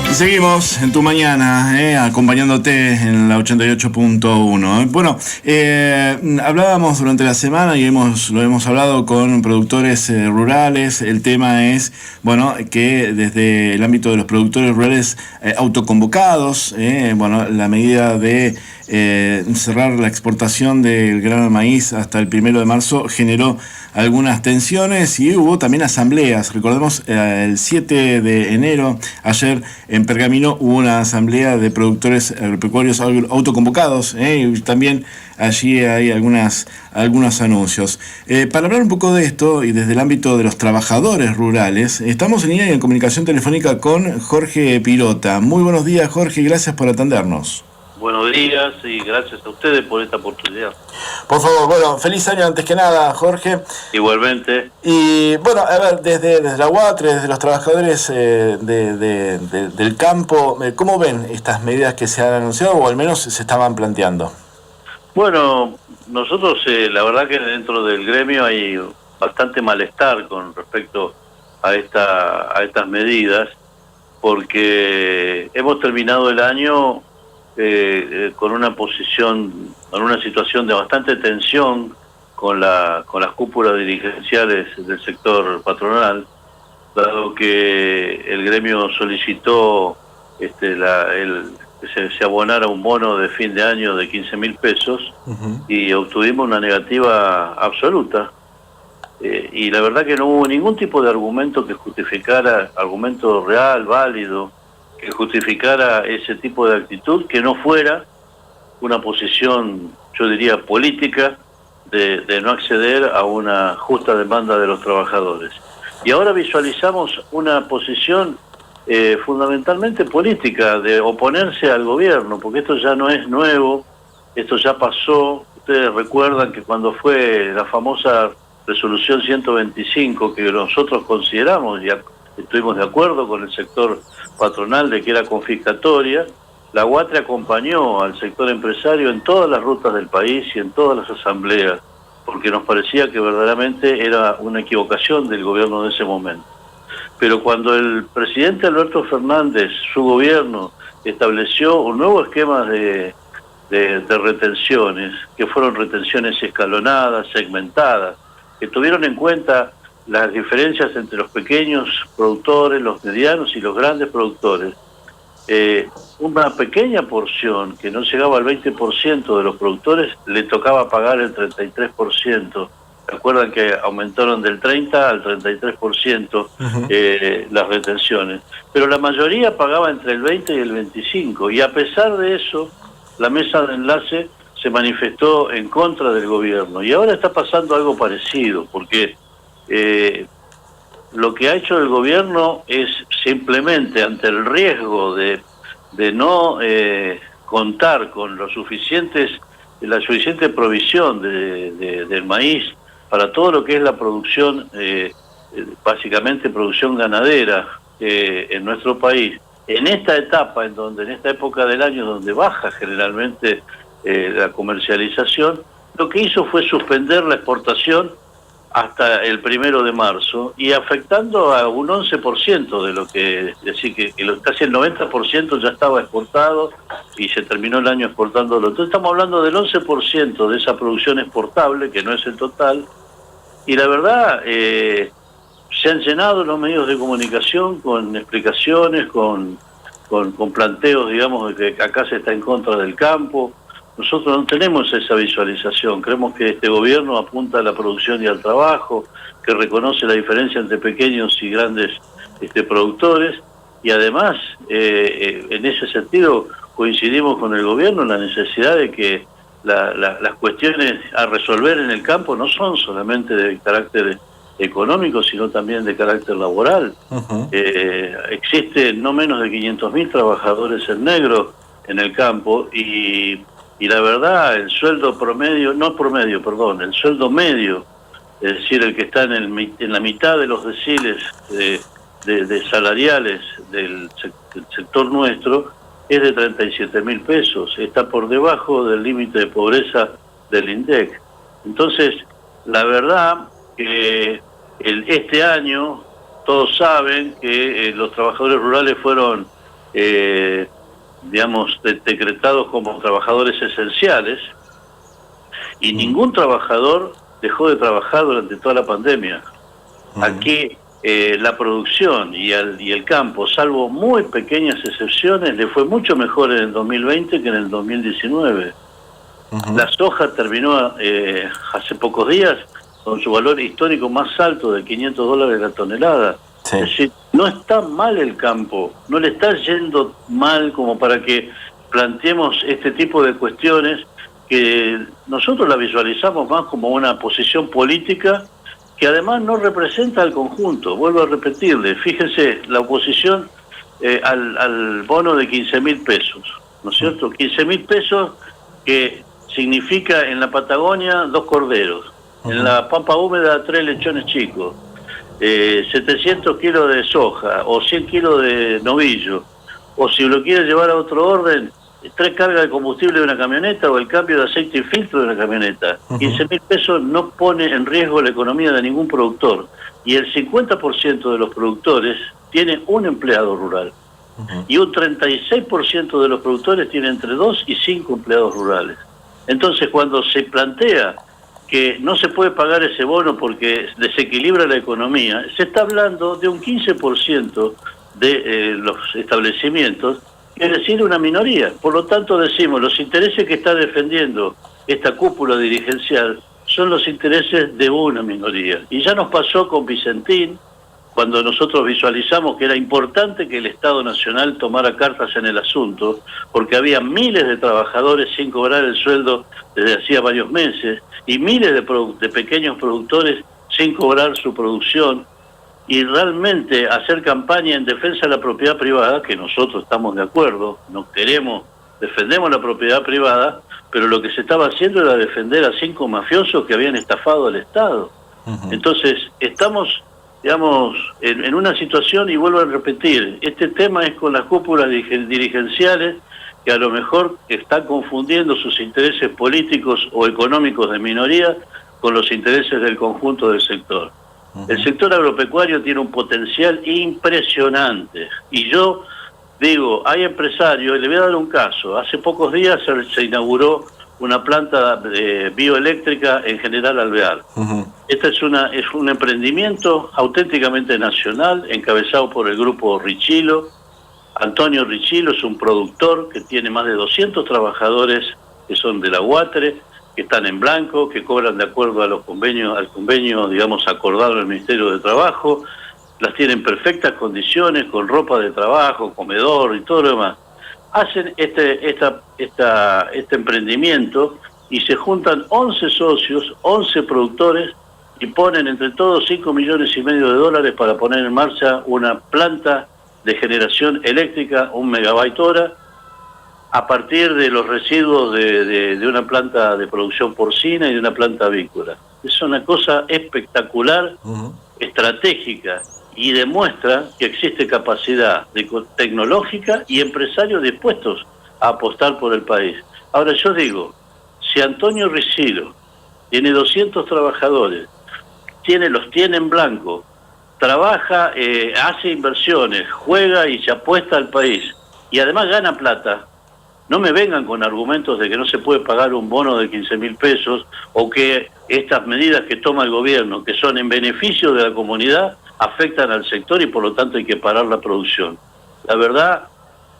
Y seguimos en tu mañana, acompañándote en la 88.1. Bueno, hablábamos durante la semana y lo hemos hablado con productores rurales. El tema es, bueno, que desde el ámbito de los productores rurales autoconvocados, bueno, la medida de cerrar la exportación del grano de maíz hasta el 1 de marzo generó algunas tensiones y hubo también asambleas. Recordemos, el 7 de enero, ayer en Pergamino, hubo una asamblea de productores agropecuarios autoconvocados, y también allí hay algunos anuncios. Para hablar un poco de esto y desde el ámbito de los trabajadores rurales, estamos en línea y en comunicación telefónica con Jorge Pirota. Muy buenos días, Jorge, y gracias por atendernos. Buenos días y gracias a ustedes por esta oportunidad. Por favor, bueno, feliz año antes que nada, Jorge. Igualmente. Y bueno, a ver, desde la UATRE, desde los trabajadores del campo, ¿cómo ven estas medidas que se han anunciado o al menos se estaban planteando? Bueno, nosotros la verdad que dentro del gremio hay bastante malestar con respecto a estas medidas, porque hemos terminado el año con una situación de bastante tensión con las cúpulas dirigenciales del sector patronal, dado que el gremio solicitó que se abonara un bono de fin de año de 15.000 pesos, y obtuvimos una negativa absoluta. Y la verdad que no hubo ningún tipo de argumento que justificara, argumento real, válido, que justificara ese tipo de actitud, que no fuera una posición, yo diría, política, de no acceder a una justa demanda de los trabajadores. Y ahora visualizamos una posición fundamentalmente política, de oponerse al gobierno, porque esto ya no es nuevo, esto ya pasó. Ustedes recuerdan que cuando fue la famosa resolución 125, que nosotros consideramos, y estuvimos de acuerdo con el sector patronal de que era confiscatoria, la UATRE acompañó al sector empresario en todas las rutas del país y en todas las asambleas, porque nos parecía que verdaderamente era una equivocación del gobierno de ese momento. Pero cuando el presidente Alberto Fernández, su gobierno, estableció un nuevo esquema de retenciones, que fueron retenciones escalonadas, segmentadas, que tuvieron en cuenta las diferencias entre los pequeños productores, los medianos y los grandes productores, una pequeña porción que no llegaba al 20% de los productores le tocaba pagar el 33%. Recuerdan que aumentaron del 30 al 33% las retenciones, pero la mayoría pagaba entre el 20 y el 25%, y a pesar de eso la mesa de enlace se manifestó en contra del gobierno. Y ahora está pasando algo parecido, porque lo que ha hecho el gobierno es simplemente, ante el riesgo de no contar con la suficiente provisión del maíz para todo lo que es la producción, básicamente producción ganadera en nuestro país, en esta etapa, en esta época del año donde baja generalmente la comercialización, lo que hizo fue suspender la exportación hasta el 1 de marzo, y afectando a un 11% de lo que, decir que casi el 90% ya estaba exportado y se terminó el año exportándolo. Entonces estamos hablando del 11% de esa producción exportable, que no es el total, y la verdad se han llenado los medios de comunicación con explicaciones, con planteos, digamos, de que acá se está en contra del campo. Nosotros no tenemos esa visualización. Creemos que este gobierno apunta a la producción y al trabajo, que reconoce la diferencia entre pequeños y grandes productores, y además, en ese sentido, coincidimos con el gobierno en la necesidad de que las cuestiones a resolver en el campo no son solamente de carácter económico, sino también de carácter laboral. Existen no menos de 500.000 trabajadores en negro en el campo, y la verdad, el sueldo el sueldo medio, es decir, el que está en la mitad de los deciles de salariales del sector nuestro, es de 37.000 pesos, está por debajo del límite de pobreza del INDEC. Entonces, la verdad que este año todos saben que los trabajadores rurales fueron, decretados como trabajadores esenciales, y ningún trabajador dejó de trabajar durante toda la pandemia. Aquí la producción y el campo, salvo muy pequeñas excepciones, le fue mucho mejor en el 2020 que en el 2019. La soja terminó hace pocos días con su valor histórico más alto de $500 la tonelada. Sí. Es decir, no está mal el campo, no le está yendo mal como para que planteemos este tipo de cuestiones que nosotros la visualizamos más como una posición política que además no representa al conjunto. Vuelvo a repetirle, fíjense, la oposición al bono de 15.000 pesos, ¿no es cierto? 15.000 pesos que significa en la Patagonia 2 corderos, en la pampa húmeda 3 lechones chicos, 700 kilos de soja o 100 kilos de novillo, o si lo quiere llevar a otro orden, 3 cargas de combustible de una camioneta o el cambio de aceite y filtro de una camioneta. 15.000 pesos no pone en riesgo la economía de ningún productor, y el 50% de los productores tiene un empleado rural, y un 36% de los productores tiene entre 2 y 5 empleados rurales. Entonces, cuando se plantea que no se puede pagar ese bono porque desequilibra la economía, se está hablando de un 15% de los establecimientos, es decir, una minoría. Por lo tanto, decimos, los intereses que está defendiendo esta cúpula dirigencial son los intereses de una minoría. Y ya nos pasó con Vicentín, cuando nosotros visualizamos que era importante que el Estado Nacional tomara cartas en el asunto, porque había miles de trabajadores sin cobrar el sueldo desde hacía varios meses, y miles de pequeños productores sin cobrar su producción, y realmente hacer campaña en defensa de la propiedad privada, que nosotros estamos de acuerdo, defendemos la propiedad privada, pero lo que se estaba haciendo era defender a 5 mafiosos que habían estafado al Estado. Entonces, estamos, digamos, en una situación, y vuelvo a repetir, este tema es con las cúpulas dirigenciales que a lo mejor están confundiendo sus intereses políticos o económicos de minoría con los intereses del conjunto del sector. El sector agropecuario tiene un potencial impresionante, y yo digo, hay empresarios, y le voy a dar un caso. Hace pocos días se inauguró una planta bioeléctrica en General Alvear. Este es un emprendimiento auténticamente nacional, encabezado por el grupo Richilo. Antonio Richilo es un productor que tiene más de 200 trabajadores que son de la UATRE, que están en blanco, que cobran de acuerdo a los convenios, al convenio, digamos, acordado en el Ministerio de Trabajo, las tienen en perfectas condiciones, con ropa de trabajo, comedor y todo lo demás. Hacen este emprendimiento y se juntan 11 socios, 11 productores, y ponen entre todos $5,5 millones para poner en marcha una planta de generación eléctrica, 1 megabyte hora, a partir de los residuos de una planta de producción porcina y de una planta avícola. Es una cosa espectacular, estratégica, y demuestra que existe capacidad tecnológica y empresarios dispuestos a apostar por el país. Ahora yo digo, si Antonio Richilo tiene 200 trabajadores, los tiene en blanco, trabaja, hace inversiones, juega y se apuesta al país, y además gana plata, no me vengan con argumentos de que no se puede pagar un bono de 15.000 pesos, o que estas medidas que toma el gobierno, que son en beneficio de la comunidad, afectan al sector y por lo tanto hay que parar la producción. La verdad,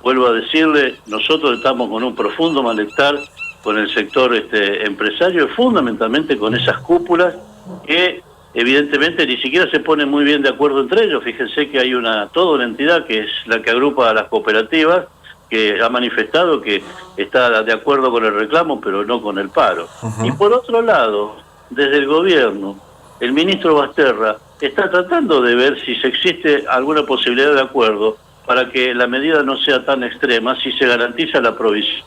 vuelvo a decirle, nosotros estamos con un profundo malestar con el sector empresario, fundamentalmente con esas cúpulas que evidentemente ni siquiera se ponen muy bien de acuerdo entre ellos. Fíjense que hay toda una entidad que es la que agrupa a las cooperativas, que ha manifestado que está de acuerdo con el reclamo, pero no con el paro. Y por otro lado, desde el gobierno, el ministro Basterra está tratando de ver si existe alguna posibilidad de acuerdo para que la medida no sea tan extrema, si se garantiza la provisión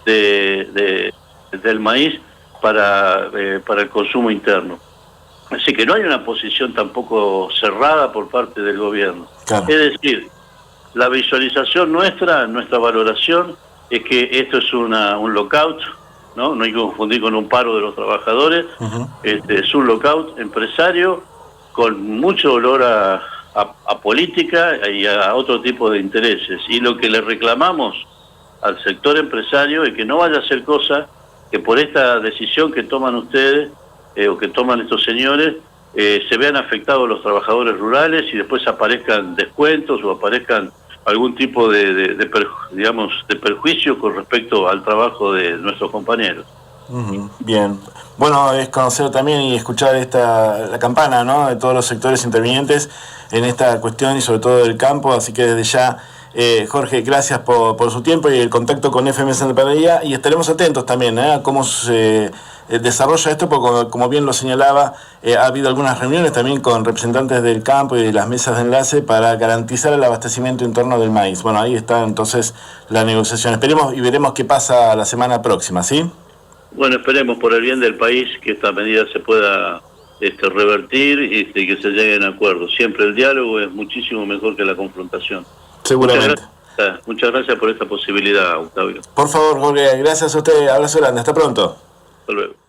del maíz para el consumo interno. Así que no hay una posición tampoco cerrada por parte del gobierno. Claro. Es decir, la visualización nuestra valoración es que esto es un lockout, ¿no? No hay que confundir con un paro de los trabajadores. Es un lockout empresario con mucho olor a política y a otro tipo de intereses. Y lo que le reclamamos al sector empresario es que no vaya a hacer cosa que por esta decisión que toman ustedes o que toman estos señores se vean afectados los trabajadores rurales y después aparezcan descuentos o aparezcan algún tipo de perjuicio con respecto al trabajo de nuestros compañeros. Bien. Bueno, es conocer también y escuchar la campana, ¿no?, de todos los sectores intervinientes en esta cuestión y sobre todo del campo, así que desde ya, Jorge, gracias por su tiempo y el contacto con FM Santa María, y estaremos atentos también a cómo se desarrolla esto, porque como bien lo señalaba, ha habido algunas reuniones también con representantes del campo y de las mesas de enlace para garantizar el abastecimiento interno del maíz. Bueno, ahí está entonces la negociación. Esperemos y veremos qué pasa la semana próxima, ¿sí? Bueno, esperemos por el bien del país que esta medida se pueda revertir y que se lleguen a acuerdos. Siempre el diálogo es muchísimo mejor que la confrontación. Seguramente. Muchas gracias por esta posibilidad, Octavio. Por favor, Jorge, gracias a usted. Abrazo grande. Hasta pronto. Hasta luego.